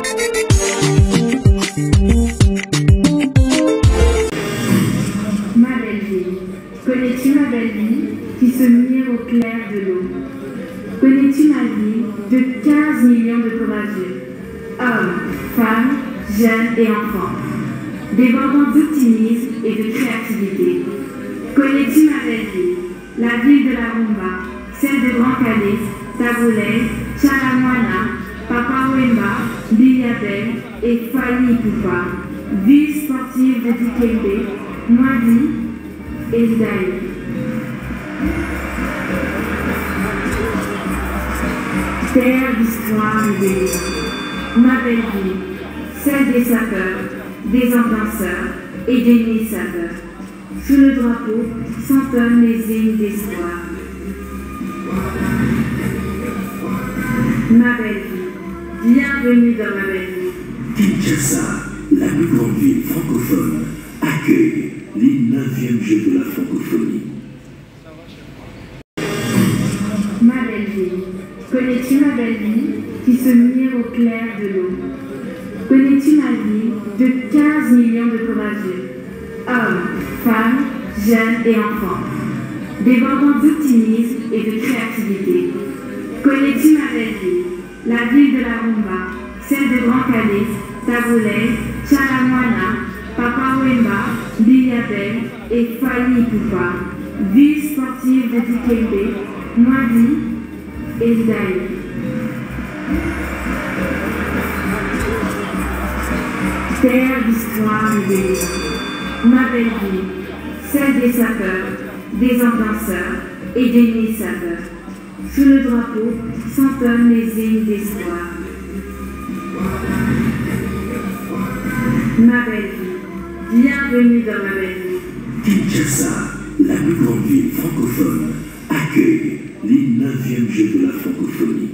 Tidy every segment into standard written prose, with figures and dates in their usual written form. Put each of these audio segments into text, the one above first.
Ma belle vie, connais-tu ma belle vie qui se mire au clair de l'eau? Connais-tu ma vie de 15 millions de courageux, hommes, femmes, jeunes et enfants, débordant d'optimisme et de créativité? Connais-tu ma belle vie, la ville de la rumba, celle de Grand Calais, Taboulay, Chalamwana, Papa Wemba, Biliabel et Fali Poupa, ville sportive de Dikembe, Mwadi et Zdaï. Terre d'histoire et d'élégance, ma belle vie, celle des sapeurs, des ambianceurs et des nuits-saveurs. Sous le drapeau s'entonnent les hymnes d'espoir. Ma belle vie, bienvenue dans ma belle vie. Kinshasa, la plus grande ville francophone, accueille les 9e Jeux de la francophonie. Ma belle vie, connais-tu ma belle vie qui se mire au clair de l'eau? Connais-tu ma vie de 15 millions de courageux, hommes, femmes, jeunes et enfants, débordant d'optimisme et de créativité? Connais-tu ma belle vie, la ville de la rumba, celle de Grand Calais, Taboulay, Chalamwana, Papa Wemba, Biliabel et Fali Poupa, ville sportive de Dikembe, Mwadi et Zdaï. Terre d'histoire et d'élégance, ma belle vie, celle des sapeurs, des ambianceurs et des nuits-saveurs. Sous le drapeau s'entonnent les hymnes d'espoir. Ma belle vie, bienvenue dans ma belle vie. Kinshasa, la plus grande ville francophone, accueille les 9e Jeux de la francophonie.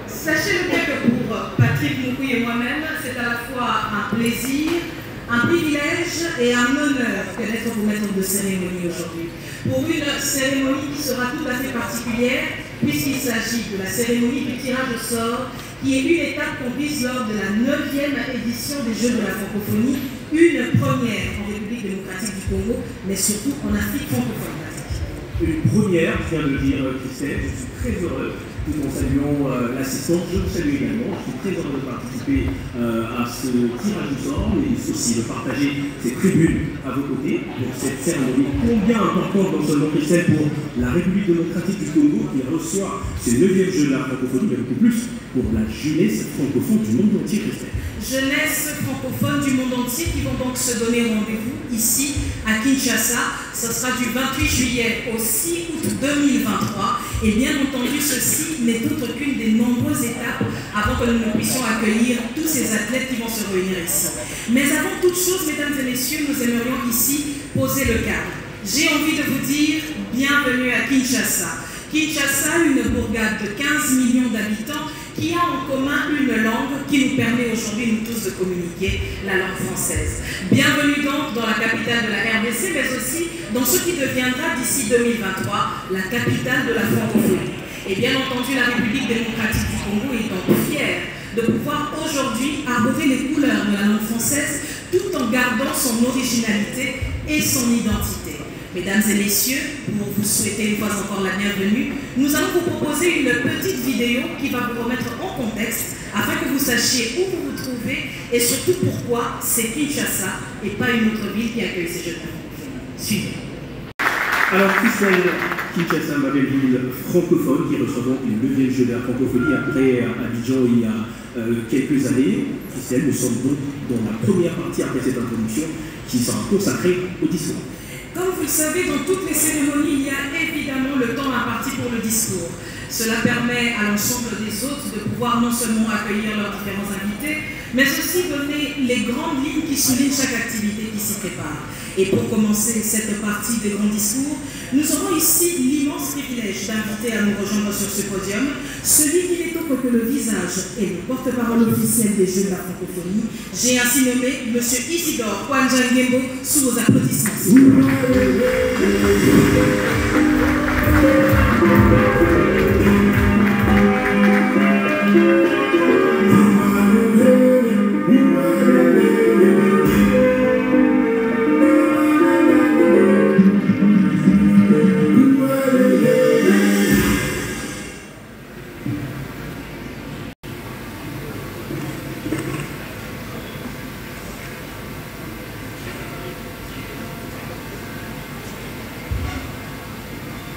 Sachez-le bien que pour Patrick Moukouy et moi-même, c'est à la fois un plaisir, un privilège et un honneur que d'être vos maîtres de cérémonie aujourd'hui. Pour une cérémonie qui sera tout à fait particulière, puisqu'il s'agit de la cérémonie du tirage au sort, qui est une étape comprise lors de la 9e édition des Jeux de la francophonie, une première en République démocratique du Congo, mais surtout en Afrique francophone. Une première, vient de dire Christelle, je suis très heureux. Tout en saluant l'assistante, je vous salue également. Je suis très heureux de participer à ce tirage au sort, mais aussi de partager ces tribunes à vos côtés pour cette cérémonie combien importante, non seulement Christelle, pour la République démocratique du Congo qui reçoit ces 9e Jeux de la francophonie, mais beaucoup plus pour la jeunesse francophone du monde entier, Christelle. Jeunesse francophone du monde entier qui vont donc se donner rendez-vous ici à Kinshasa. Ce sera du 28 juillet au 6 août 2023. Et bien entendu, ceci n'est autre qu'une des nombreuses étapes avant que nous ne puissions accueillir tous ces athlètes qui vont se réunir ici. Mais avant toute chose, mesdames et messieurs, nous aimerions ici poser le cadre. J'ai envie de vous dire bienvenue à Kinshasa. Kinshasa, une bourgade de 15 millions d'habitants qui a en commun une langue qui nous permet aujourd'hui, nous tous, de communiquer, la langue française. Bienvenue donc dans la capitale de la RDC, mais aussi dans ce qui deviendra d'ici 2023 la capitale de la francophonie. Et bien entendu, la République démocratique du Congo est donc fière de pouvoir aujourd'hui arborer les couleurs de la langue française tout en gardant son originalité et son identité. Mesdames et messieurs, pour vous souhaiter une fois encore la bienvenue, nous allons vous proposer une petite vidéo qui va vous remettre en contexte afin que vous sachiez où vous vous trouvez et surtout pourquoi c'est Kinshasa et pas une autre ville qui accueille ces Jeux de la francophonie. Suivez. Alors, Christelle, Kinshasa, ma belle ville francophone qui reçoit donc les 9e Jeux de la francophonie après Abidjan il y a quelques années. Christelle, nous sommes donc dans la première partie après cette introduction qui sera consacrée au discours. Comme vous le savez, dans toutes les cérémonies, il y a évidemment le temps imparti pour le discours. Cela permet à l'ensemble des hôtes de pouvoir non seulement accueillir leurs différents invités, mais aussi donner les grandes lignes qui soulignent chaque activité qui s'y prépare. Et pour commencer cette partie des grands discours, nous aurons ici l'immense privilège d'inviter à nous rejoindre sur ce podium celui qui n'est autre que le visage et le porte-parole officiel des Jeux de la francophonie. J'ai ainsi nommé M. Isidore Kwanjangembo sous vos applaudissements.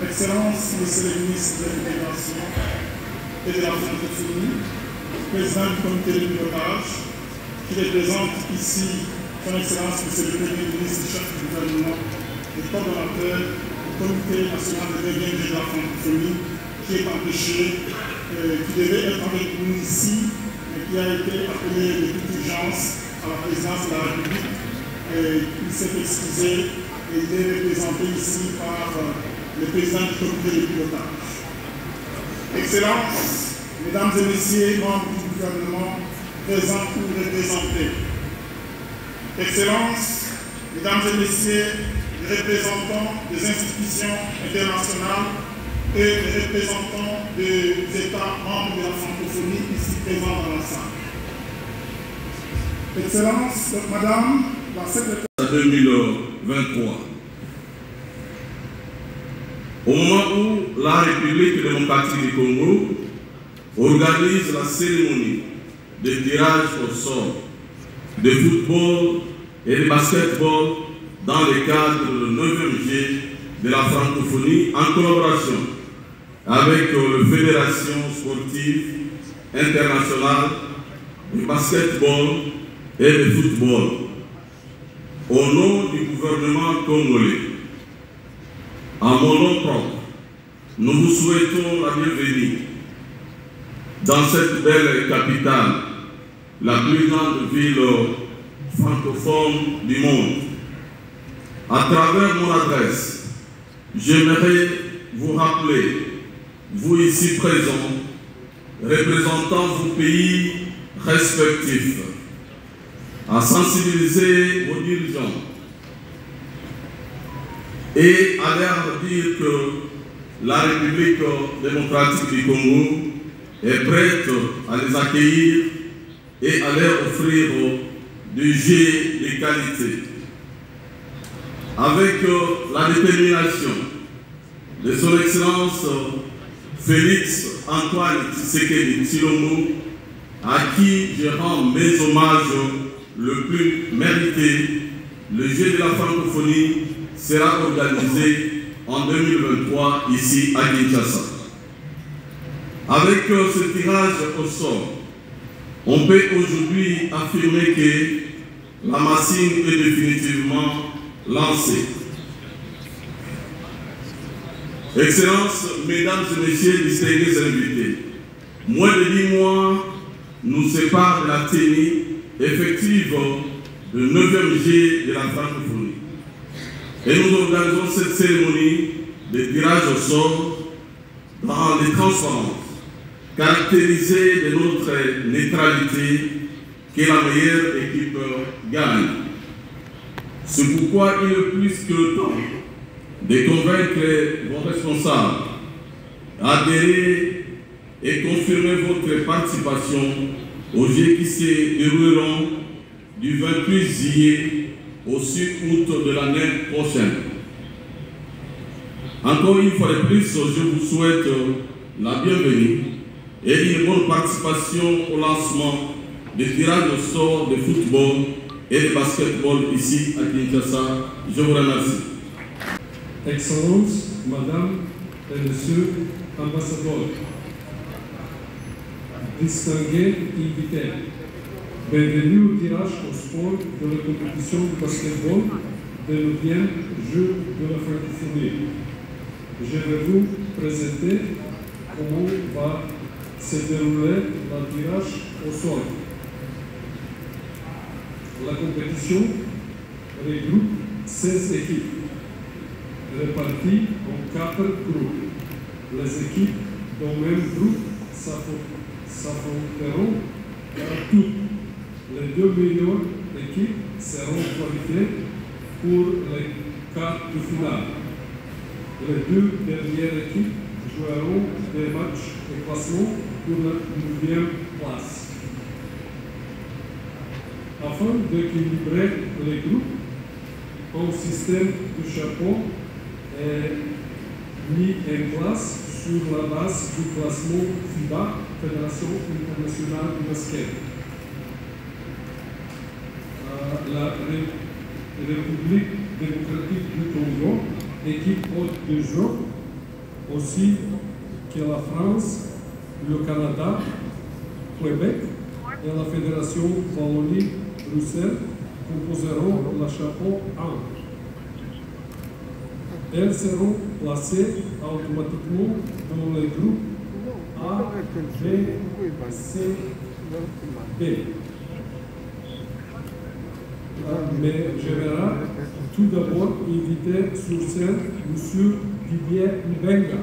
Excellences, Monsieur le ministre de l'Intégration et de la francophonie, président du comité de pilotage, qui représente ici son Excellence, Monsieur le Premier ministre, chef du gouvernement et coordonnateur du comité national de l'Union de la francophonie, qui est empêché, qui devait être avec nous ici, mais qui a été appelé de toute urgence à la présidence de la République. Il s'est excusé et il est représenté ici par le président du comité de pilotage. Excellences, Mesdames et Messieurs, membres du gouvernement présents ou représentés. Excellences, Mesdames et Messieurs, les représentants des institutions internationales et les représentants des États membres de la francophonie ici présents dans la salle. Excellences, Madame la secrétaire. 2023. Au moment où la République démocratique du Congo organise la cérémonie de tirage au sort de football et de basketball dans le cadre du 9e Jeux de la francophonie en collaboration avec la Fédération sportive internationale de basketball et de football. Au nom du gouvernement congolais, à mon nom propre, nous vous souhaitons la bienvenue dans cette belle capitale, la plus grande ville francophone du monde. À travers mon adresse, j'aimerais vous rappeler, vous ici présents, représentant vos pays respectifs, à sensibiliser vos dirigeants et à leur dire que la République démocratique du Congo est prête à les accueillir et à leur offrir du jus de qualité. Avec la détermination de son Excellence Félix Antoine Tshisekedi Tshilombo, à qui je rends mes hommages le plus mérité, le jeu de la francophonie sera organisé en 2023 ici à Kinshasa. Avec ce tirage au sort, on peut aujourd'hui affirmer que la machine est définitivement lancée. Excellences, Mesdames et Messieurs, distingués invités, moins de 10 mois nous séparent de la tenue effective du 9e G de la francophonie. Et nous organisons cette cérémonie de tirage au sort dans les transparences, caractérisée de notre neutralité, que la meilleure équipe gagne. C'est pourquoi il est plus que temps de convaincre vos responsables, adhérer et confirmer votre participation aux Jeux qui se dérouleront du 28 juillet au 6 août de l'année prochaine. Encore une fois de plus, je vous souhaite la bienvenue et une bonne participation au lancement des tirages au sort de football et de basketball ici à Kinshasa. Je vous remercie. Excellences, Madame et Monsieur ambassadeurs, distingués invités, bienvenue au tirage au sport de la compétition de basketball des 9e Jeux de la francophonie. Je vais vous présenter comment va se dérouler le tirage au sort. La compétition regroupe 16 équipes réparties en 4 groupes. Les équipes d'un même groupe s'affronteront à toutes. Les 2 meilleures équipes seront qualifiées pour les quarts de finale. Les 2 dernières équipes joueront des matchs de classement pour la 9e place. Afin d'équilibrer les groupes, un système de chapeau est mis en place sur la base du classement FIBA, Fédération internationale du basket. La République démocratique du Congo, équipe haute de jeu, aussi que la France, le Canada, Québec et la Fédération Wallonie-Bruxelles composeront la chapeau 1. Elles seront placées automatiquement dans les groupes A, B, C, D. Mais je vais tout d'abord inviter sur scène M. Didier Mbenga.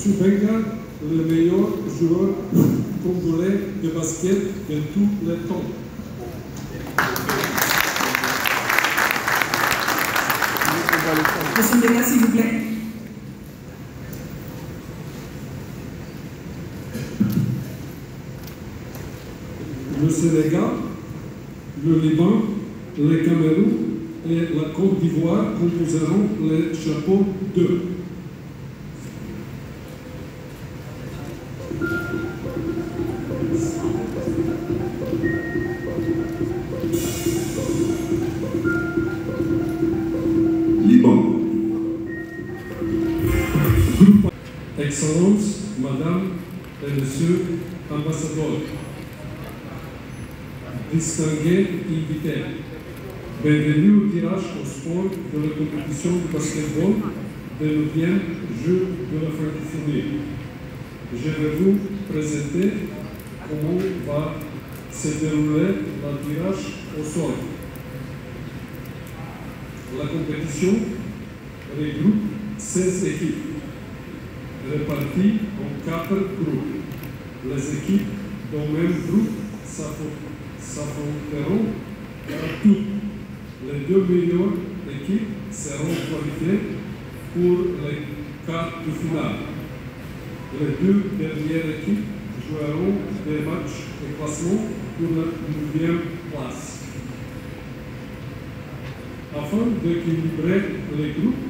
M. Mbenga, le meilleur joueur congolais de basket de tous les temps. Monsieur Mbenga, s'il vous plaît. Le Sénégal, le Liban, le Cameroun et la Côte d'Ivoire composeront les chapeaux 2. Liban. Excellences, Madame et Monsieur ambassadeurs, distingués invités, Bienvenue au tirage au sport de la compétition de basketball de 9e Jeux de la francophonie. Je vais vous présenter comment va se dérouler le tirage au sort. La compétition regroupe 16 équipes, réparties en 4 groupes. Les équipes d'un même groupe s'affronteront à toutes. Les 2 meilleures équipes seront qualifiées pour les quarts de finale. Les 2 dernières équipes joueront des matchs de classement pour la 9e place. Afin d'équilibrer les groupes,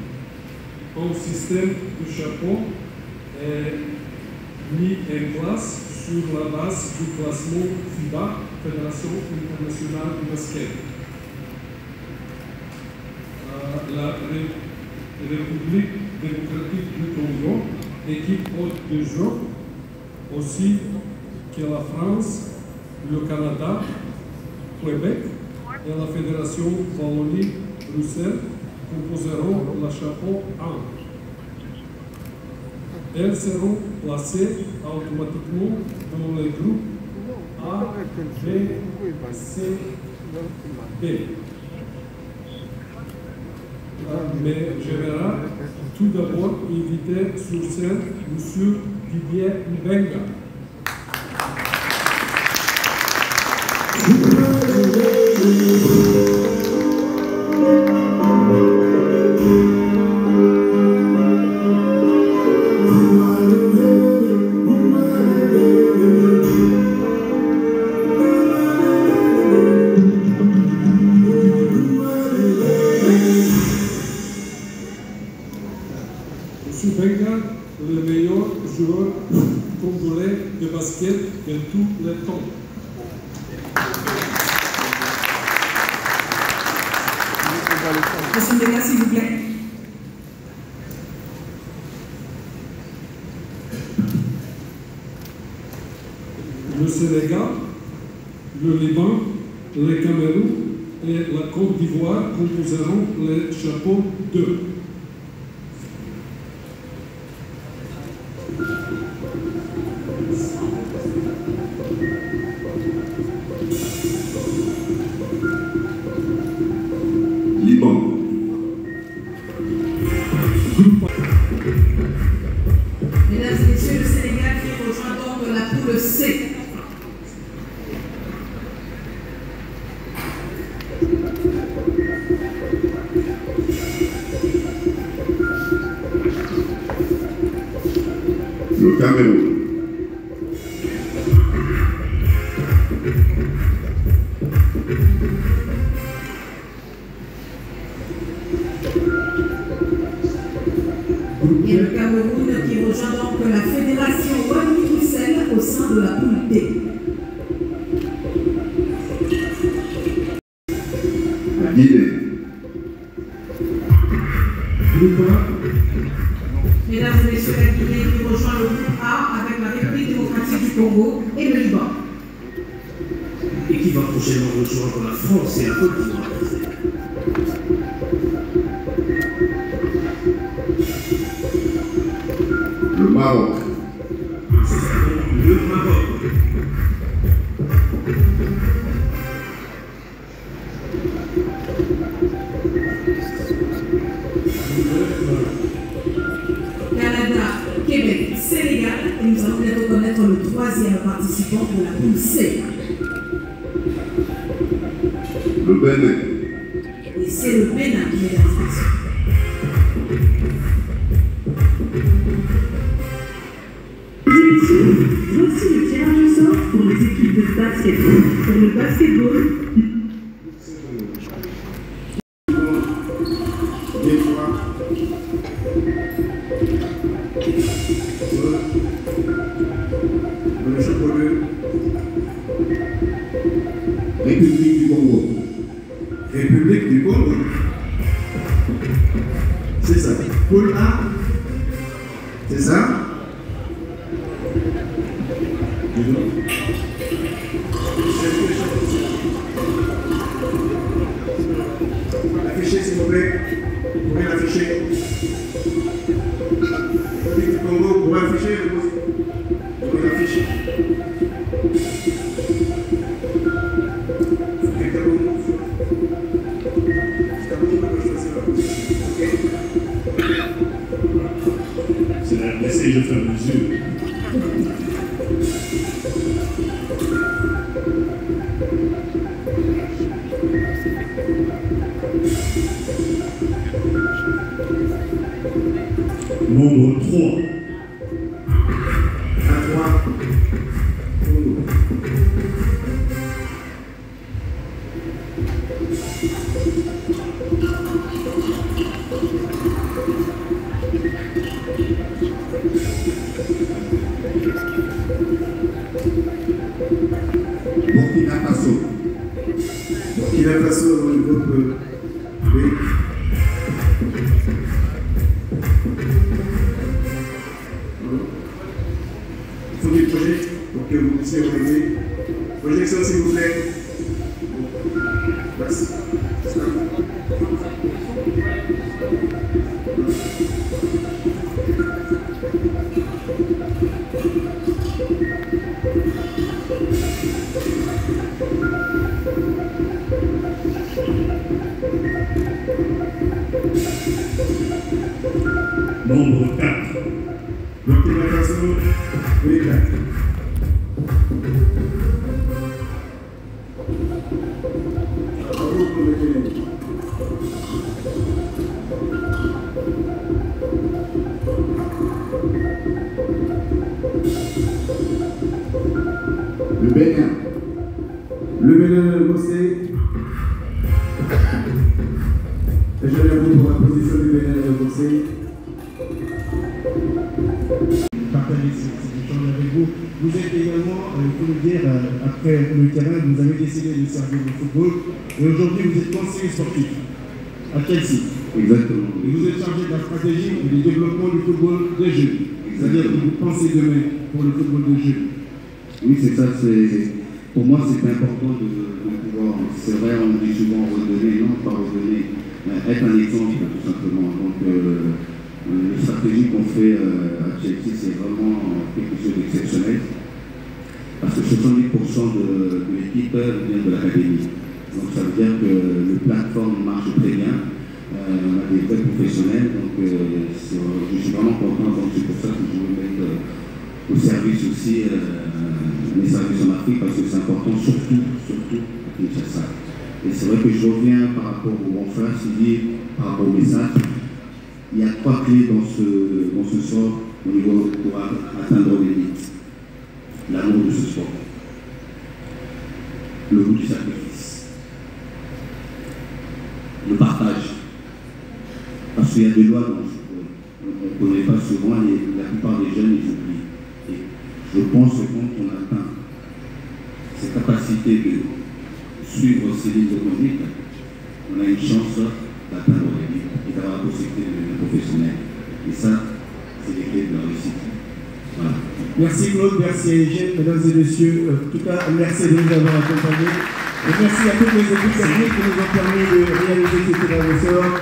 un système de chapeau est mis en place sur la base du classement FIBA, Fédération internationale du basket. La République démocratique du Congo, équipe haute de jeu, aussi que la France, le Canada, Québec et la Fédération Wallonie-Bruxelles composeront la chapeau 1. Elles seront placées automatiquement dans les groupes A, B, C, D. Mais je vais tout d'abord inviter sur scène M. Didier Mbenga. Le meilleur joueur congolais de basket de tous les temps. Monsieur Mbenga, s'il vous plaît. Le Sénégal, le Liban, le Cameroun et la Côte d'Ivoire composeront les chapeaux 2. Liban. Mesdames et messieurs, le Sénégal qui rejoint donc la poule C. Le Cameroun. Et le Cameroun qui rejoint donc la Fédération Wallonie-Bruxelles au sein de la poule D. La Guinée. Mesdames et messieurs, la Guinée qui rejoint le groupe A avec la République démocratique du Congo et le Liban. Et qui va prochainement rejoindre la France et la Côte d'Ivoire. Le Maroc. Le Maroc. Canada, Québec, Sénégal, et nous allons bientôt connaître le 3e participant de la poule C. Le Bénin. Et c'est le Bénin, mesdames et messieurs. Voici le tirage au sort pour les équipes de basketball. Pour le basketball, République du Congo. République du Congo. C'est ça. Poule A. C'est ça. s'il vous plaît. Vous pouvez l'afficher. L'équipe du Congo, vous pouvez afficher. Vous pouvez l'afficher. C'est l'essai de faire mesure. Nombre 3. À 3. Burkina Faso. Burkina Faso dans le groupe B. Il faut du projet pour que vous puissiez organiser. Projection s'il vous plaît. Merci. Nombre 4. Burkina Faso, oui, 4. Le Bénin. Le Bénin de Bossé. Et je viens pour la position du Bénin de Bossé. Partager ces échanges avec vous. Vous êtes également, il faut le dire, après le terrain, vous avez décidé de servir le football. Et aujourd'hui, vous êtes conseiller sportif à Chelsea. Exactement. Et vous êtes chargé de la stratégie et du développement du football des jeunes. C'est-à-dire que vous pensez demain pour le football des jeunes. Oui, c'est ça. Pour moi, c'est important de pouvoir. C'est vrai, on dit souvent redonner, non, pas redonner, mais être un exemple, tout simplement. Donc, la stratégie qu'on fait à Chelsea, c'est vraiment quelque chose d'exceptionnel. Parce que 70% de l'équipe vient de l'académie. Donc, ça veut dire que le plateforme marche très bien. On a des vrais professionnels. Donc, je suis vraiment content. Donc, c'est pour ça que je veux mettre au service aussi les services en Afrique, parce que c'est important, surtout à Kinshasa. Et c'est vrai que je reviens par rapport au bon frère, par rapport au message. Il y a 3 clés dans ce sport au niveau pour atteindre l'élite. L'amour de ce sport, le goût du sacrifice, le partage. Parce qu'il y a des lois dans le football. On ne connaît pas souvent et la plupart des jeunes ils oublient. Et je pense que quand on atteint cette capacité de suivre ces lignes de conduite, on a une chance d'atteindre l'élite et d'avoir la possibilité de devenir professionnel. Et ça, c'est les clés de la réussite. Voilà. Merci Claude, merci à Eugène, mesdames et messieurs. En tout cas, merci de nous avoir accompagnés. Et merci à toutes les équipes techniques qui nous ont permis de réaliser ce tirage au sort.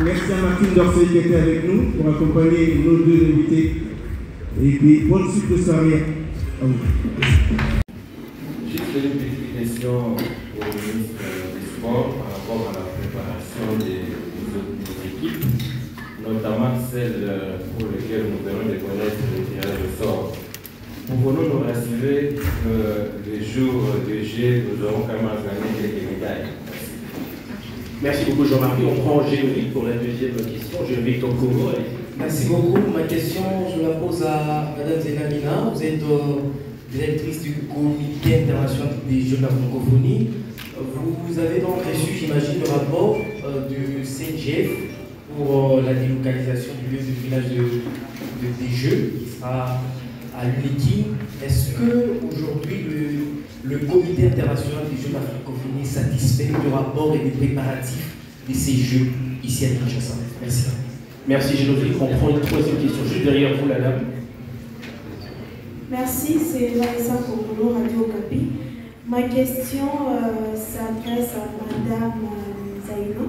Merci à Martine Dorsey qui était avec nous pour accompagner nos 2 invités. Et puis, bonne suite de soirée à vous. Juste une petite question au ministre du Sport par rapport à la préparation des équipes, notamment celles pour lesquelles nous venons de connaître le tirage au sort. Pouvons-nous nous rassurer que les jours de jeu, nous aurons quand même gagné quelques médailles? Merci beaucoup Jean-Marc. On prend Géovic pour la deuxième question. Géovic Tonkomo. Merci beaucoup. Ma question, je la pose à Mme Zenamina. Vous êtes directrice du Comité international des Jeux de la francophonie. Vous avez donc reçu, j'imagine, le rapport du CNGF pour la délocalisation du lieu de village des Jeux qui sera à l'UNIKI. Est-ce qu'aujourd'hui, le Comité international des Jeux de la francophonie est satisfait du rapport et des préparatifs de ces Jeux ici à Kinshasa? Merci. Merci Génovic. On prend une troisième question juste derrière vous, la dame. Merci, c'est Vanessa Kogolo, Radio Okapi. Ma question s'adresse à Madame Zaïno.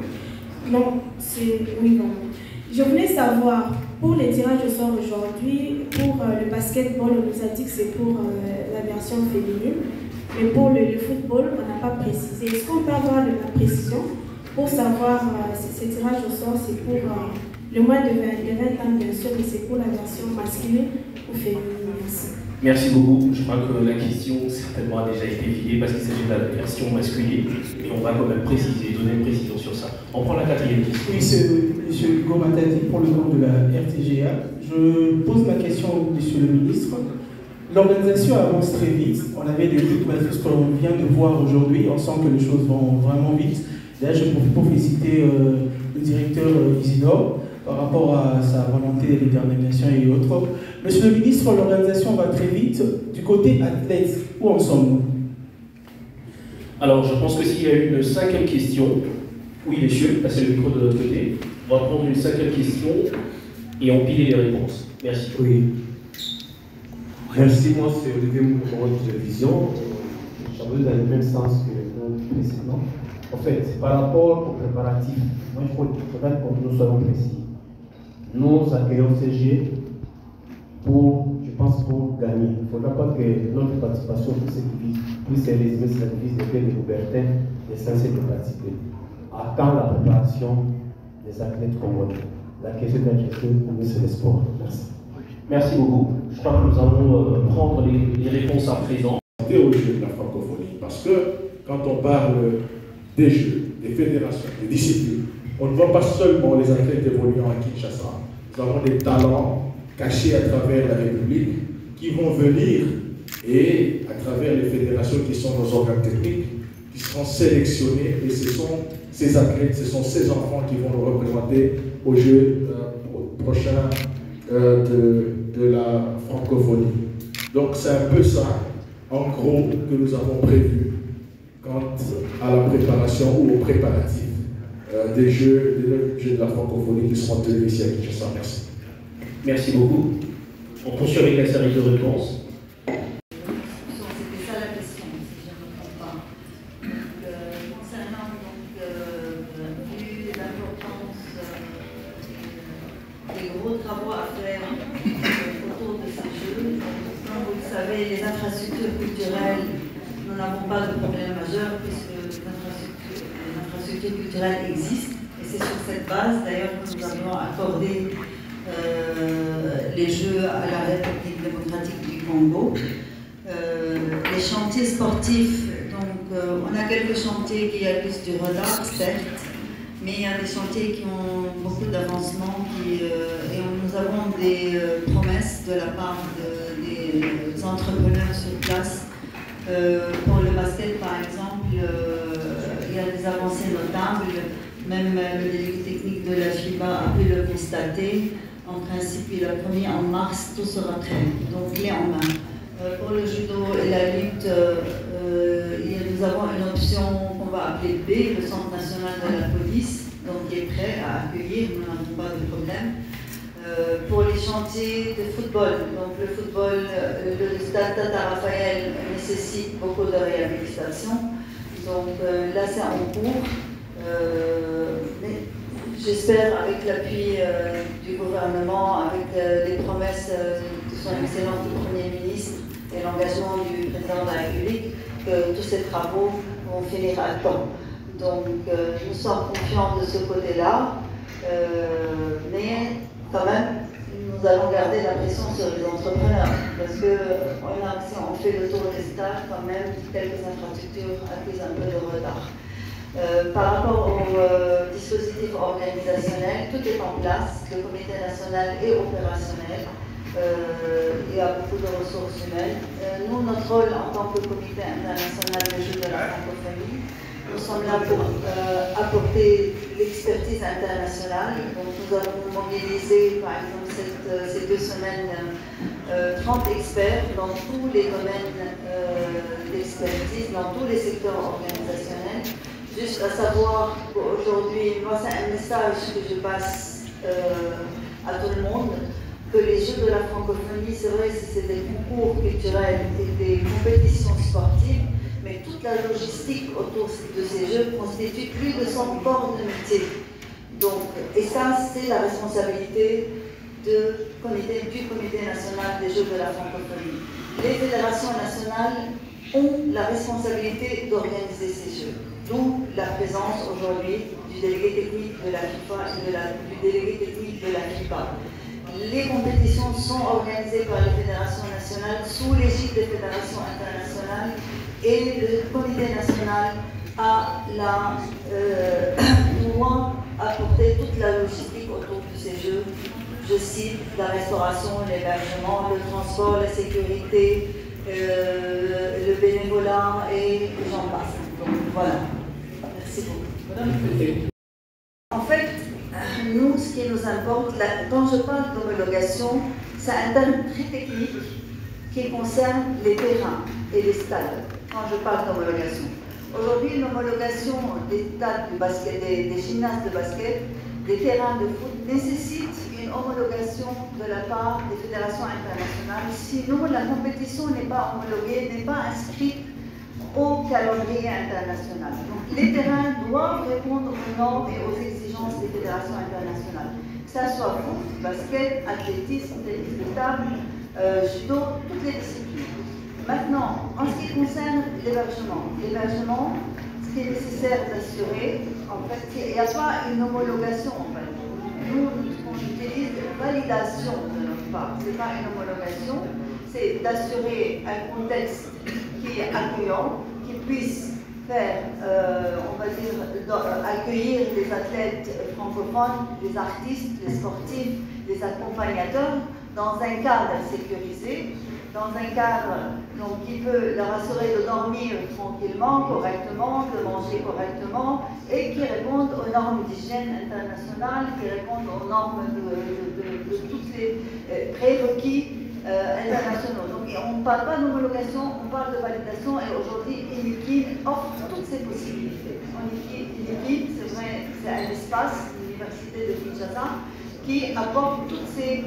Non, c'est... Oui, non. Je voulais savoir, pour les tirages au sort aujourd'hui, pour le basketball, on nous a dit que c'est pour la version féminine, mais pour le football, on n'a pas précisé. Est-ce qu'on peut avoir de la précision pour savoir si ces tirages au sort, c'est pour le mois de 20 ans, bien sûr, mais c'est pour la version masculine ou féminine? Merci. Merci beaucoup. Je crois que la question certainement a déjà été vidée parce qu'il s'agit de la version masculine et on va quand même préciser, donner une précision sur ça. On prend la quatrième question. Oui, c'est M. Hugo Matadi pour le nom de la RTGA. Je pose ma question à M. le ministre. L'organisation avance très vite. On avait des doutes malgré ce qu'on vient de voir aujourd'hui. On sent que les choses vont vraiment vite. D'ailleurs, je profite pour féliciter le directeur Isidore par rapport à sa volonté de détermination et autres. Monsieur le ministre, l'organisation va très vite. Du côté athlète, où en sommes-nous? Alors, je pense que s'il y a une cinquième question, oui, messieurs, passez le micro de l'autre côté. On va prendre une cinquième question et empiler les réponses. Merci. Oui. Merci, moi c'est Olivier Moukoro de Vision. J'avais dans le même sens que le précédent. En fait, par rapport aux préparatifs, moi il faudrait que nous soyons précis. Nous accueillons CG pour, je pense, pour gagner. Il ne faudra pas que notre participation puisse se résumer sur la devise de paix de Coubertin est censée de participer. À quand la préparation des athlètes congolais? La question de la gestion pour nous, c'est le sport. Merci. Merci beaucoup. Je crois que nous allons prendre les réponses à présent. Aux Jeux de la francophonie, parce que quand on parle des Jeux, des fédérations, des disciplines, on ne voit pas seulement les athlètes évoluant à Kinshasa. Nous avons des talents cachés à travers la République qui vont venir et à travers les fédérations qui sont nos organes techniques, qui seront sélectionnés et ce sont ces athlètes, ce sont ces enfants qui vont nous représenter aux Jeux prochains de la francophonie. Donc c'est un peu ça, en gros, que nous avons prévu quant à la préparation ou aux préparatifs des Jeux de la francophonie qui seront tenus ici à Kinshasa. Merci. Merci beaucoup. On poursuit avec la série de réponses. C'était ça la question, si je ne me trompe pas. Concernant, vu l'importance des gros travaux à faire autour de ces Jeux, comme vous le savez, les infrastructures culturelles, nous n'avons pas de problème majeur puisque les infrastructures culturelles existent et c'est sur cette base d'ailleurs que nous avions accordé les Jeux à la République démocratique du Congo. Les chantiers sportifs, donc on a quelques chantiers qui accusent du retard, certes, mais il y a des chantiers qui ont beaucoup d'avancement et nous avons des promesses de la part des entrepreneurs sur place. Pour le basket, par exemple, il y a des avancées notables. Même le délégué technique de la FIBA a pu le constater. En principe, le 1er en mars, tout sera prêt, donc clé en main. Pour le judo et la lutte, nous avons une option qu'on va appeler B, le Centre national de la police, donc qui est prêt à accueillir, nous n'avons pas de problème. Pour les chantiers de football, donc le football, le stade Tata Raphaël nécessite beaucoup de réhabilitation, donc là c'est en cours. Mais j'espère avec l'appui du gouvernement, avec les promesses de son excellence du Premier ministre et l'engagement du président de la République, que tous ces travaux vont finir à temps. Donc nous sommes confiants de ce côté-là, mais quand même, nous allons garder la pression sur les entrepreneurs, parce que si on fait le tour des stades, quand même, quelques infrastructures accusent un peu de retard. Par rapport au dispositif organisationnel, tout est en place, le comité national est opérationnel, il y a beaucoup de ressources humaines. Nous, notre rôle en tant que comité international des Jeux de la francophonie, nous sommes là pour apporter l'expertise internationale. Donc, nous avons mobilisé, par exemple, ces 2 semaines, 30 experts dans tous les domaines d'expertise, dans tous les secteurs organisationnels. Juste à savoir qu'aujourd'hui, moi, c'est un message que je passe à tout le monde, que les Jeux de la francophonie, c'est vrai, c'est des concours culturels et des compétitions sportives, mais toute la logistique autour de ces Jeux constitue plus de 100 corps de métier. Donc, et ça, c'est la responsabilité du Comité national des Jeux de la francophonie. Les fédérations nationales ont la responsabilité d'organiser ces Jeux, d'où la présence aujourd'hui du délégué technique de la FIFA et du délégué technique de la FIBA. Les compétitions sont organisées par les fédérations nationales sous l'égide des fédérations internationales et le Comité national a doit apporter toute la logistique autour de ces Jeux. Je cite la restauration, l'hébergement, le transport, la sécurité, le bénévolat et j'en passe. Donc voilà. Merci beaucoup. En fait, nous, ce qui nous importe, quand je parle d'homologation, c'est un terme très technique qui concerne les terrains et les stades, quand je parle d'homologation. Aujourd'hui, l'homologation des stades de basket, des gymnases de basket, des terrains de foot, nécessite une homologation de la part des fédérations internationales. Sinon, la compétition n'est pas homologuée, n'est pas inscrite au calendrier international. Donc, les terrains doivent répondre aux normes et aux exigences des fédérations internationales. Que ce soit foot, basket, athlétisme, tennis de table, judo, toutes les disciplines. Maintenant, en ce qui concerne l'hébergement, ce qui est nécessaire d'assurer, en fait, il n'y a pas une homologation, en fait. Nous, on utilise validation de notre part. Ce n'est pas une homologation, c'est d'assurer un contexte qui est accueillant, qui puisse faire, on va dire, accueillir les athlètes francophones, les artistes, les sportifs, les accompagnateurs, dans un cadre sécurisé, dans un cadre donc, qui peut leur assurer de dormir tranquillement, correctement, de manger correctement, et qui répondent aux normes d'hygiène internationales, qui répondent aux normes de tous les prérequis internationaux. Donc on ne parle pas d'homologation, on parle de validation, et aujourd'hui, INIKIN offre toutes ces possibilités. INIKIN, c'est vrai, c'est un espace, l'université de Kinshasa, qui apporte toutes ces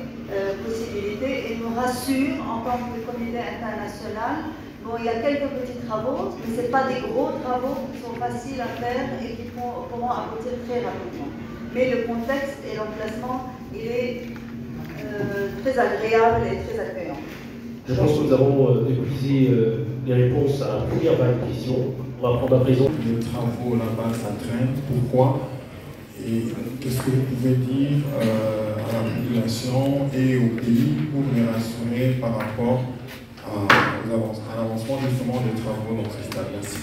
possibilités et nous rassure en tant que comité international. Bon, il y a quelques petits travaux, mais ce n'est pas des gros travaux qui sont faciles à faire et qui pourront aboutir très rapidement. Mais le contexte et l'emplacement, il est très agréable et très accueillant. Je pense que nous avons épuisé les réponses à la première vague de questions. On va prendre à présent. Les travaux là-bas, ça traîne. Pourquoi? Et qu'est-ce que vous pouvez dire à la population et au pays pour les rassurer par rapport à l'avancement justement des travaux dans ce stade? Merci.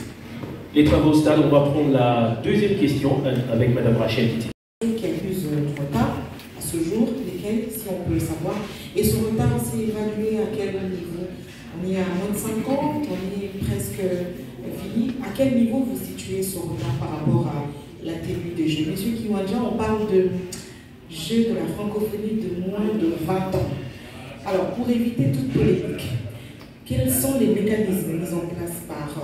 Les travaux au stade, on va prendre la deuxième question avec Mme Rachel. Qui accuse notre retard à ce jour, lesquels, si on peut le savoir, et ce retard, c'est évalué à quel niveau? On est à moins de 50, on est presque fini. À quel niveau vous situez ce retard par rapport à la tenue des Jeux? Monsieur Kiwanja, on parle de Jeux de la francophonie de moins de 20 ans. Alors, pour éviter toute polémique, quels sont les mécanismes mis en place par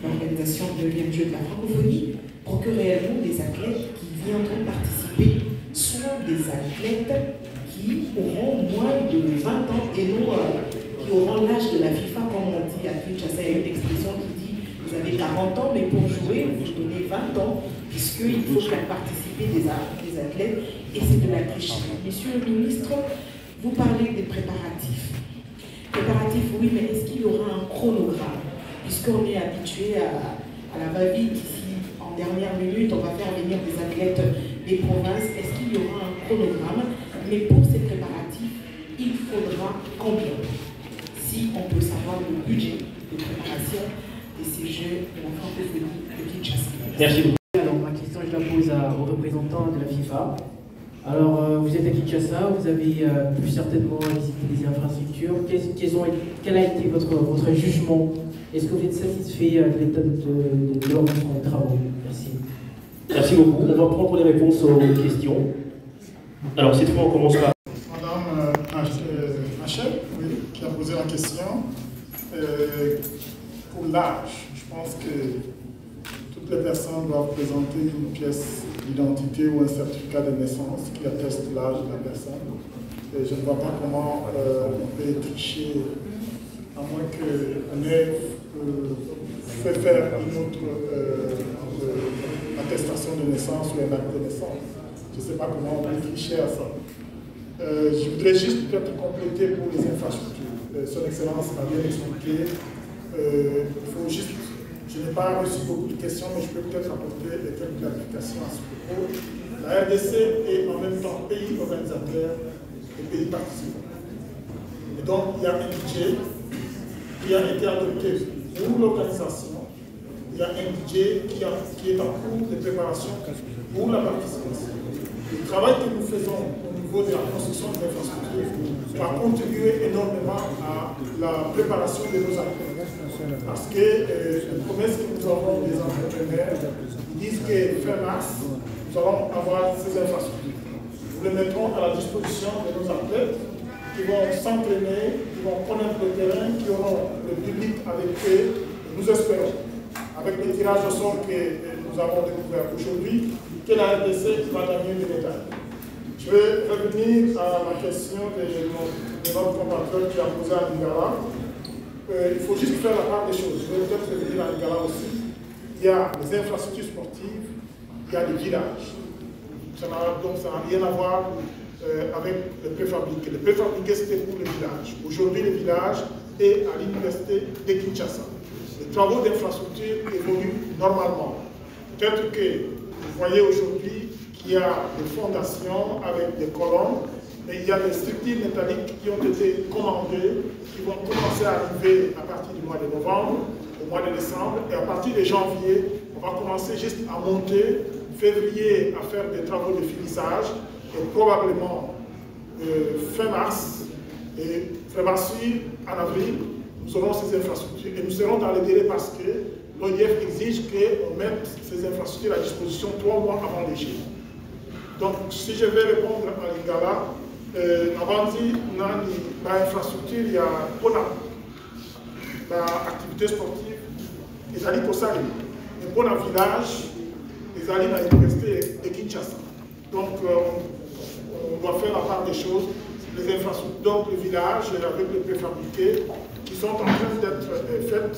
l'organisation de 9e Jeux de la francophonie pour que réellement les athlètes qui viendront participer soient des athlètes qui auront moins de 20 ans et non qui auront l'âge de la FIFA, comme on dit à Kinshasa? Il y a une expression qui dit vous avez 40 ans, mais pour jouer, vous donnez 20 ans, puisqu'il faut faire participer des athlètes, et c'est de la tricherie. Monsieur le ministre, vous parlez des préparatifs. Préparatifs, oui, mais est-ce qu'il y aura un chronogramme? Puisqu'on est habitué à la va-vite, ici, en dernière minute, on va faire venir des athlètes des provinces. Est-ce qu'il y aura un chronogramme? Mais pour ces préparatifs, il faudra combien? Si on peut savoir le budget de préparation de ces Jeux de la francophonie de Kinshasa. Merci beaucoup. Alors, ma question, je la pose aux représentants de la FIFA. Alors, vous êtes à Kinshasa, vous avez plus certainement visité des infrastructures. Quel a été votre jugement? Est-ce que vous êtes satisfait de l'état de l'organisation des travaux? Merci. Merci beaucoup. On va prendre les réponses aux questions. Alors, cette fois, on commence par... Madame Rachel, oui, qui a posé la question. Pour l'âge, je pense que toutes les personnes doivent présenter une pièce d'identité ou un certificat de naissance qui atteste l'âge de la personne. Et je ne vois pas comment on peut tricher, à moins qu'on ait fait faire une autre attestation de naissance ou un acte de naissance. Je ne sais pas comment on va réfléchir à ça. Je voudrais juste peut-être compléter pour les infrastructures. Son Excellence m'a bien expliqué. Il faut juste, je n'ai pas reçu beaucoup de questions, mais je peux peut-être apporter quelques clarifications à ce propos. La RDC est en même temps pays organisateur et pays participant. Et donc, il y a un budget qui a été adopté pour l'organisation. Il y a un budget qui est en cours de préparation pour la participation. Le travail que nous faisons au niveau de la construction de l'infrastructure va contribuer énormément à la préparation de nos athlètes. Parce que les promesses que nous avons des entrepreneurs, ils disent que fin mars, nous allons avoir ces infrastructures. Nous les mettrons à la disposition de nos athlètes qui vont s'entraîner, qui vont connaître le terrain, qui auront le public avec eux. Nous espérons, avec les tirages au sort que nous avons découvert aujourd'hui, que la RDC va gagner des médailles. Je vais revenir à la question de notre compatriote qui a posé à Lingala. Il faut juste faire la part des choses. Je vais peut-être revenir à Lingala aussi. Il y a les infrastructures sportives, il y a les villages. Donc ça n'a rien à voir avec le préfabriqué. Le préfabriqué, c'était pour les villages. Aujourd'hui, le village est à l'université de Kinshasa. Les travaux d'infrastructure évoluent normalement. Peut-être que vous voyez aujourd'hui qu'il y a des fondations avec des colonnes, mais il y a des structures métalliques qui ont été commandées, qui vont commencer à arriver à partir du mois de novembre, au mois de décembre, et à partir de janvier, on va commencer juste à monter, février à faire des travaux de finissage, et probablement fin mars, et vraiment en avril, nous aurons ces infrastructures, et nous serons dans les délais parce que l'OIF exige qu'on mette ces infrastructures à disposition 3 mois avant les Jeux. Donc, si je vais répondre à Lingala, avant l'infrastructure, il y a l'activité sportive, ils allaient au Sali. Et pour un village, ils allaient à l'université de Kinshasa. Donc, on doit faire la part des choses. Les infrastructures, donc le village avec les préfabriqués qui sont en train d'être faites,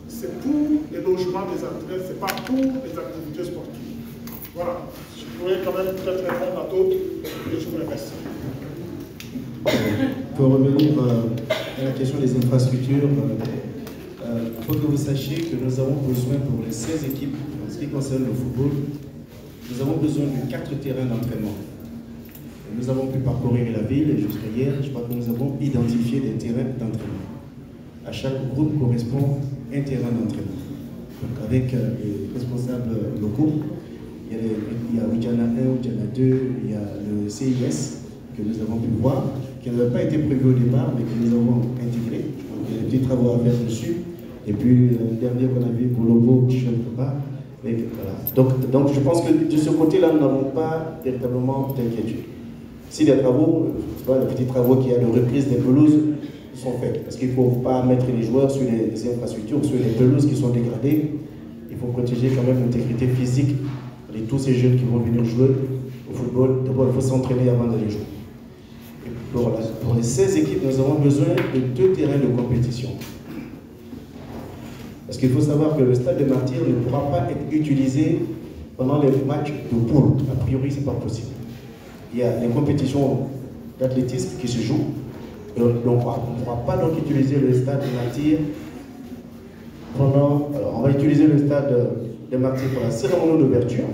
c'est pour les logements des athlètes, ce n'est pas pour les activités sportives. Voilà. Je pourrais quand même peut-être répondre à d'autres, et je vous remercie. Pour revenir à la question des infrastructures, il faut que vous sachiez que nous avons besoin pour les 16 équipes, en ce qui concerne le football, nous avons besoin de 4 terrains d'entraînement. Nous avons pu parcourir la ville et jusqu'à hier, je crois que nous avons identifié des terrains d'entraînement. À chaque groupe correspond un terrain d'entraînement. Donc avec les responsables locaux, il y a Oudjana 1, Oudjana 2, il y a le CIS que nous avons pu voir, qui n'avait pas été prévu au départ, mais que nous avons intégré. Donc, il y a des petits travaux à faire dessus. Et puis le dernier qu'on a vu pour Lobo, je ne sais pas. Mais, voilà. Donc je pense que de ce côté-là, nous n'avons pas véritablement d'inquiétude. Si les travaux, les petits travaux qu'il y a de reprise des pelouses sont faits, parce qu'il ne faut pas mettre les joueurs sur les infrastructures, sur les pelouses qui sont dégradées. Il faut protéger quand même l'intégrité physique de tous ces jeunes qui vont venir jouer au football. D'abord, il faut s'entraîner avant d'aller jouer. Et pour les 16 équipes, nous avons besoin de 2 terrains de compétition. Parce qu'il faut savoir que le stade de Martyrs ne pourra pas être utilisé pendant les matchs de poule. A priori, ce n'est pas possible. Il y a les compétitions d'athlétisme qui se jouent. Donc, on ne pourra pas donc utiliser le stade de Martyrs pendant... Alors, on va utiliser le stade de Martyrs pour la cérémonie d'ouverture.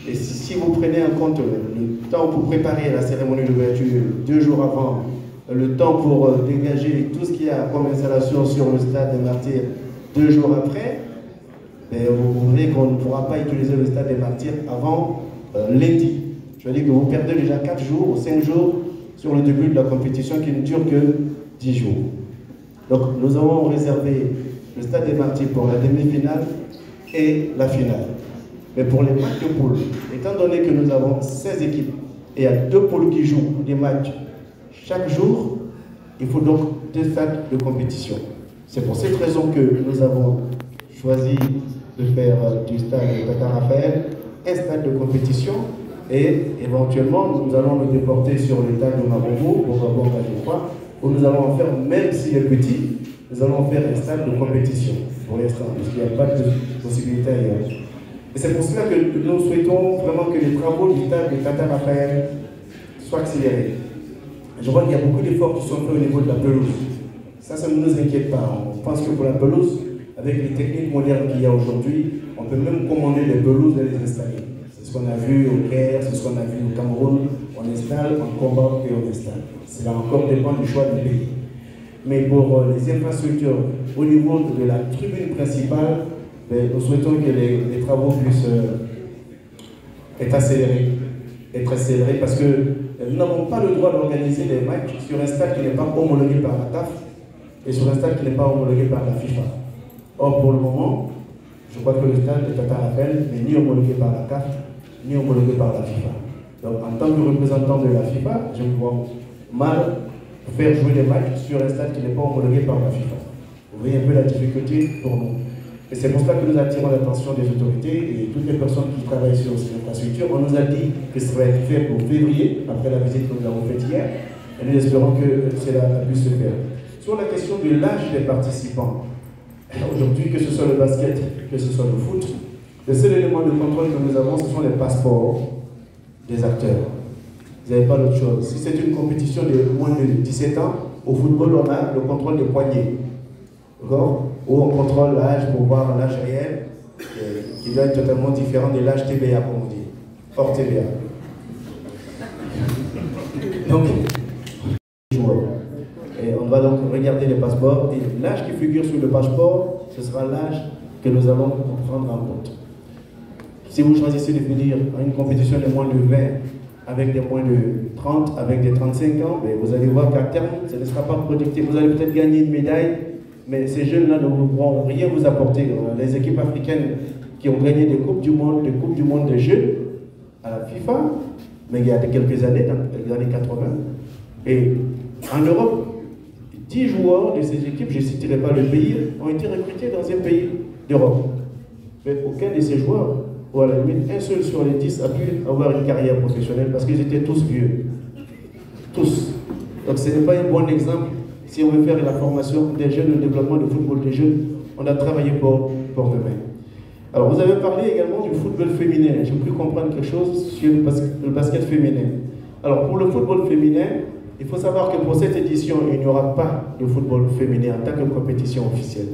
Et si vous prenez en compte le temps pour préparer la cérémonie d'ouverture 2 jours avant, le temps pour dégager tout ce qu'il y a comme installation sur le stade de Martyrs 2 jours après, vous verrez qu'on ne pourra pas utiliser le stade des Martyrs avant lundi. Je veux dire que vous perdez déjà 4 jours ou 5 jours sur le début de la compétition qui ne dure que 10 jours. Donc nous avons réservé le stade des Martyrs pour la demi-finale et la finale. Mais pour les matchs de poule, étant donné que nous avons 16 équipes et il y a 2 poules qui jouent des matchs chaque jour, il faut donc 2 stades de compétition. C'est pour cette raison que nous avons choisi de faire du stade de Tata Raphaël un stade de compétition et éventuellement nous allons nous déporter sur le stade de Mabombo pour avoir une fois où nous allons en faire, même s'il est petit, nous allons en faire un stade de compétition pour l'instant, parce qu'il n'y a pas de possibilité ailleurs. Et c'est pour cela que nous souhaitons vraiment que les travaux du stade de Tata Raphaël soient accélérés. Je vois qu'il y a beaucoup d'efforts qui sont faits au niveau de la pelouse. Ça ne nous inquiète pas. On pense que pour la pelouse, avec les techniques modernes qu'il y a aujourd'hui, on peut même commander des pelouses et les installer. C'est ce qu'on a vu au Caire, c'est ce qu'on a vu au Cameroun. On installe, on combat et on installe. Cela encore dépend du choix du pays. Mais pour les infrastructures, au niveau de la tribune principale, nous souhaitons que les travaux puissent être accélérés parce que nous n'avons pas le droit d'organiser des matchs sur un stade qui n'est pas homologué par la CAF et sur un stade qui n'est pas homologué par la FIFA. Or, pour le moment, je crois que le stade de Tata Raphaël n'est ni homologué par la CAF, ni homologué par la FIFA. Donc, en tant que représentant de la FIFA, je me vois mal faire jouer des matchs sur un stade qui n'est pas homologué par la FIFA. Vous voyez un peu la difficulté pour nous. Et c'est pour cela que nous attirons l'attention des autorités et toutes les personnes qui travaillent sur ces infrastructures. On nous a dit que ça va être fait pour février, après la visite que nous avons faite hier, et nous espérons que cela puisse se faire. Sur la question de l'âge des participants, aujourd'hui, que ce soit le basket, que ce soit le foot, le seul élément de contrôle que nous avons, ce sont les passeports des acteurs. Vous n'avez pas d'autre chose. Si c'est une compétition de moins de 17 ans, au football, on a le contrôle des poignets. D'accord? Où on contrôle l'âge pour voir l'âge réel, qui doit être totalement différent de l'âge TBA, comme on dit, hors TBA. Donc, et on va donc regarder les passeports, et l'âge qui figure sur le passeport, ce sera l'âge que nous allons prendre en compte. Si vous choisissez de venir à une compétition de moins de 20, avec des moins de 30, avec des 35 ans, vous allez voir qu'à terme, ce ne sera pas productif. Vous allez peut-être gagner une médaille, mais ces jeunes-là ne pourront rien vous apporter. Les équipes africaines qui ont gagné des coupes du monde de jeunes à la FIFA, mais il y a quelques années, dans les années 80. Et en Europe, 10 joueurs de ces équipes, je ne citerai pas le pays, ont été recrutés dans un pays d'Europe. Mais aucun de ces joueurs, ou à la limite, un seul sur les 10 a pu avoir une carrière professionnelle parce qu'ils étaient tous vieux. Tous. Donc ce n'est pas un bon exemple. Si on veut faire la formation des jeunes, le développement du football des jeunes, on a travaillé pour demain. Alors vous avez parlé également du football féminin. J'ai pu comprendre quelque chose sur le basket féminin. Alors pour le football féminin, il faut savoir que pour cette édition, il n'y aura pas de football féminin en tant que compétition officielle.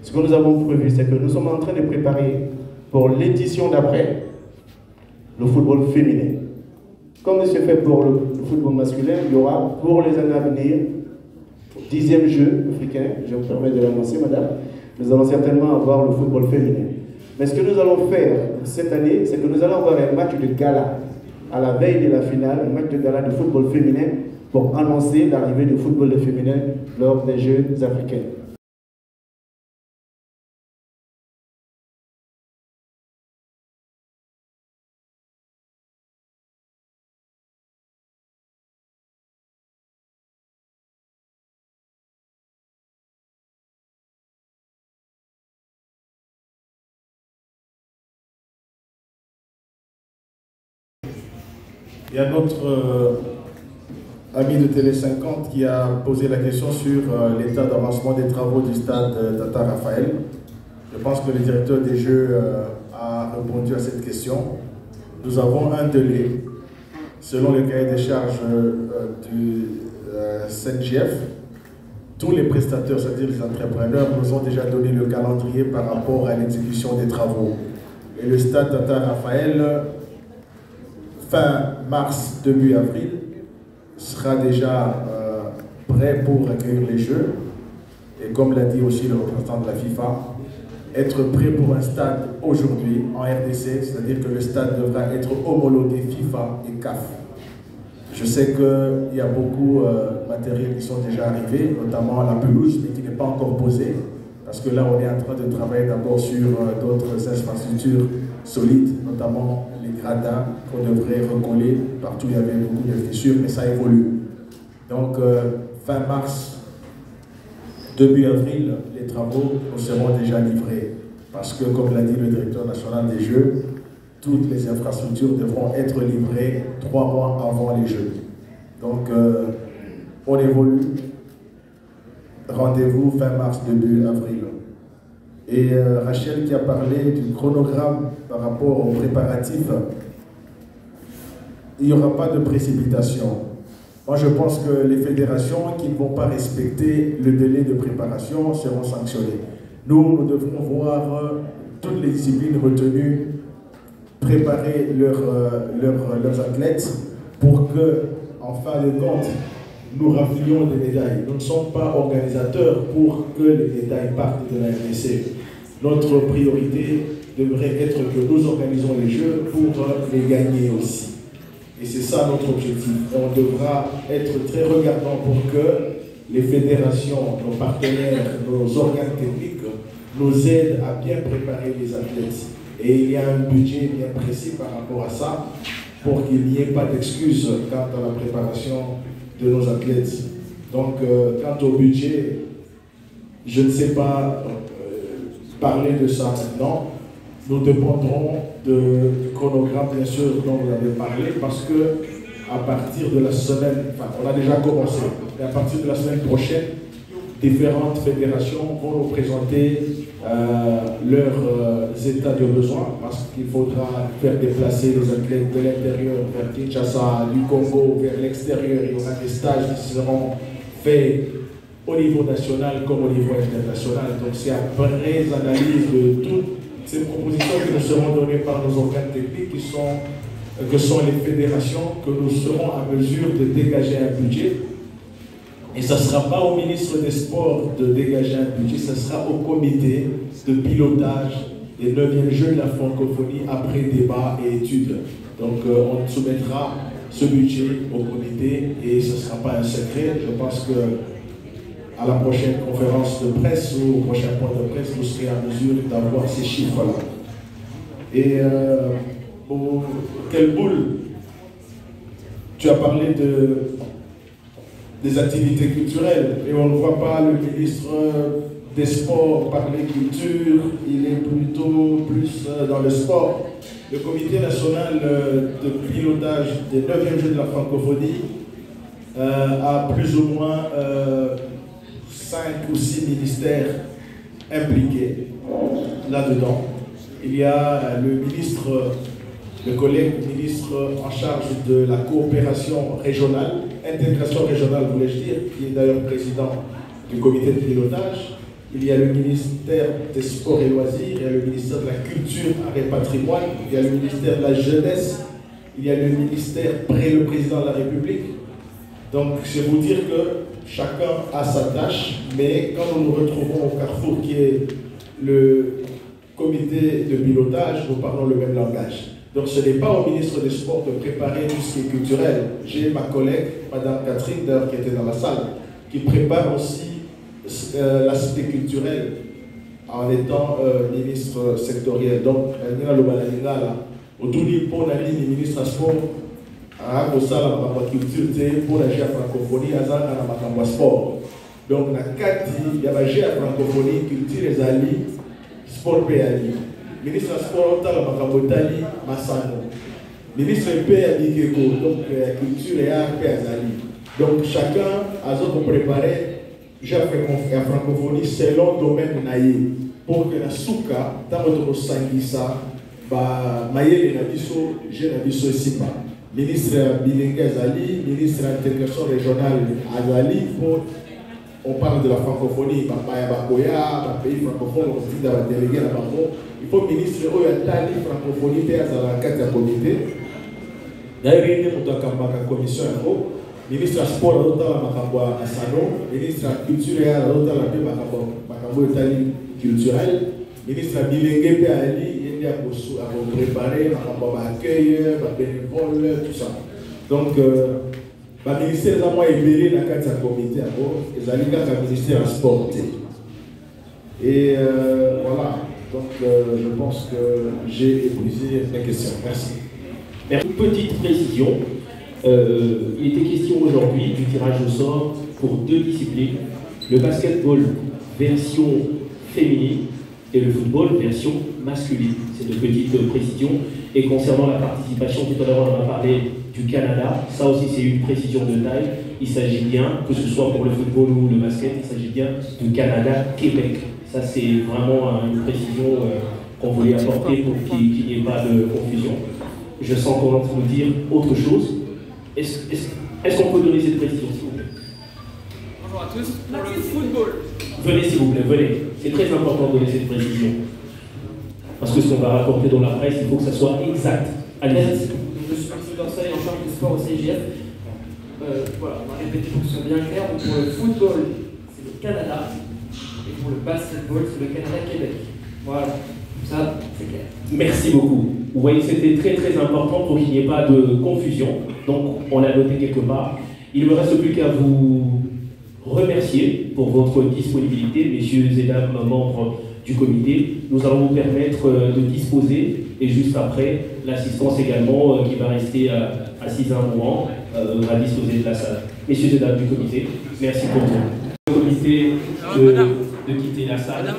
Ce que nous avons prévu, c'est que nous sommes en train de préparer pour l'édition d'après le football féminin. Comme c'est fait pour le football masculin, il y aura pour les années à venir 10e jeu africain, je me permets de l'annoncer, madame, nous allons certainement avoir le football féminin. Mais ce que nous allons faire cette année, c'est que nous allons avoir un match de gala à la veille de la finale, un match de gala de football féminin pour annoncer l'arrivée du football féminin lors des Jeux africains. Il y a notre ami de Télé 50 qui a posé la question sur l'état d'avancement des travaux du stade Tata Raphaël. Je pense que le directeur des Jeux a répondu à cette question. Nous avons un délai, selon le cahier des charges du CNJF. Tous les prestataires, c'est-à-dire les entrepreneurs, nous ont déjà donné le calendrier par rapport à l'exécution des travaux. Et le stade Tata Raphaël, fin mars, début avril, sera déjà prêt pour accueillir les Jeux. Et comme l'a dit aussi le représentant de la FIFA, être prêt pour un stade aujourd'hui en RDC, c'est-à-dire que le stade devra être homologué FIFA et CAF. Je sais qu'il y a beaucoup de matériel qui sont déjà arrivés, notamment la pelouse, mais qui n'est pas encore posée, parce que là on est en train de travailler d'abord sur d'autres infrastructures solides, notamment les gradins qu'on devrait recoller. Partout il y avait beaucoup de fissures, mais ça évolue. Donc fin mars, début avril, les travaux seront déjà livrés. Parce que, comme l'a dit le directeur national des Jeux, toutes les infrastructures devront être livrées 3 mois avant les Jeux. Donc, on évolue. Rendez-vous fin mars, début avril. Et Rachel qui a parlé du chronogramme par rapport aux préparatifs, il n'y aura pas de précipitation. Moi, je pense que les fédérations qui ne vont pas respecter le délai de préparation seront sanctionnées. Nous devrons voir toutes les disciplines retenues préparer leurs athlètes pour que, en fin de compte, nous raflions des médailles. Nous ne sommes pas organisateurs pour que les médailles partent de la RDC. Notre priorité devrait être que nous organisons les Jeux pour les gagner aussi. Et c'est ça notre objectif. Et on devra être très regardant pour que les fédérations, nos partenaires, nos organes techniques nous aident à bien préparer les athlètes. Et il y a un budget bien précis par rapport à ça pour qu'il n'y ait pas d'excuses quant à la préparation de nos athlètes. Donc, quant au budget, je ne sais pas parler de ça maintenant. Nous dépendrons du chronogramme, bien sûr, dont vous avez parlé, parce que à partir de la semaine, enfin, on a déjà commencé, mais à partir de la semaine prochaine, différentes fédérations vont nous présenter leurs états de besoin, parce qu'il faudra faire déplacer les athlètes de l'intérieur vers Kinshasa, du Congo vers l'extérieur. Il y aura des stages qui seront faits au niveau national comme au niveau international. Donc c'est après analyse de toutes ces propositions qui nous seront données par nos organes techniques que sont les fédérations, que nous serons à mesure de dégager un budget. Et ce ne sera pas au ministre des Sports de dégager un budget, ce sera au comité de pilotage des 9e Jeux de la francophonie après débat et études. Donc on soumettra ce budget au comité et ce ne sera pas un secret. Je pense que à la prochaine conférence de presse ou au prochain point de presse, vous serez à mesure d'avoir ces chiffres-là. Et quelle boule, tu as parlé des activités culturelles et on ne voit pas le ministre des Sports parler culture, il est plutôt plus dans le sport. Le comité national de pilotage des 9e Jeux de la francophonie a plus ou moins 5 ou 6 ministères impliqués là-dedans. Il y a le collègue ministre en charge de la coopération régionale, intégration régionale voulais-je dire, qui est d'ailleurs président du comité de pilotage. Il y a le ministère des Sports et Loisirs, il y a le ministère de la Culture, Arts et Patrimoine, il y a le ministère de la Jeunesse, il y a le ministère près le président de la République. Donc, je vais vous dire que chacun a sa tâche, mais quand nous nous retrouvons au carrefour qui est le comité de pilotage, nous parlons le même langage. Donc ce n'est pas au ministre des Sports de préparer tout ce qui est culturel. J'ai ma collègue, Madame Catherine, d'ailleurs, qui était dans la salle, qui prépare aussi l'aspect culturel en étant ministre sectoriel. Donc, Nina Lobalalinga, au tout niveau, pour la ligne ministre des Sports, à Kosala, la culture, pour la francophonie, à Zana, la sport. Donc, na kati, il y a la francophonie, culture et ali, sport et ali. Ministre des Sports, la Makambotali, Massano. Ministre EP a dit que donc culture et art et ali. Donc, chacun a préparé la francophonie selon le domaine naïe. Pour que la souka, dans votre sangisa, maïe na biso, je na biso ici pas. Ministre bilingue Azali, ministre de l'intégration régionale Azali, on parle de la francophonie, Bakoya, pays francophone, on dit d'avoir délégué la banque. Il faut ministre Oyatali, francophonie, à la carte comité. D'ailleurs, il y a une commission ministre du Sport, la Makamba Asano, ministre de la Culture, la culturelle, ministre de bilingue il y a pour préparer, accueil, bénévole, tout ça. Donc, le ministère a moins élevé la carte à comité et le ministère a sport. Et voilà, donc je pense que j'ai épuisé mes questions. Merci. Merci. Petite précision, il était question aujourd'hui du tirage au sort pour 2 disciplines, le basketball version féminine et le football version masculine. C'est de petites précisions. Et concernant la participation, tout à l'heure on a parlé du Canada, ça aussi c'est une précision de taille. Il s'agit bien, que ce soit pour le football ou le basket, il s'agit bien du Canada-Québec. Ça, c'est vraiment une précision qu'on voulait apporter pour qu'il n'y ait pas de confusion. Je sens qu'on va nous dire autre chose. Est-ce qu'on peut donner cette précision, s'il vous plaît? Bonjour à tous. Pour le football. Venez, s'il vous plaît, venez. C'est très important de donner cette précision. Parce que ce qu'on va rapporter dans la presse, il faut que ça soit exact. Allez-y. Je suis Maxime Dorsaille, en charge du sport au CGF. Voilà, on va répéter pour que ce soit bien clair. Donc pour le football, c'est le Canada. Et pour le basketball, c'est le Canada-Québec. Voilà, ça, c'est clair. Merci beaucoup. Vous voyez, c'était très très important pour qu'il n'y ait pas de confusion. Donc, on l'a noté quelque part. Il ne me reste plus qu'à vous remercier pour votre disponibilité, messieurs et dames membres du comité. Nous allons vous permettre de disposer, et juste après, l'assistance également qui va rester assise à un moment, va disposer de la salle. Messieurs et dames du comité, merci pour tout. Le comité de quitter la salle.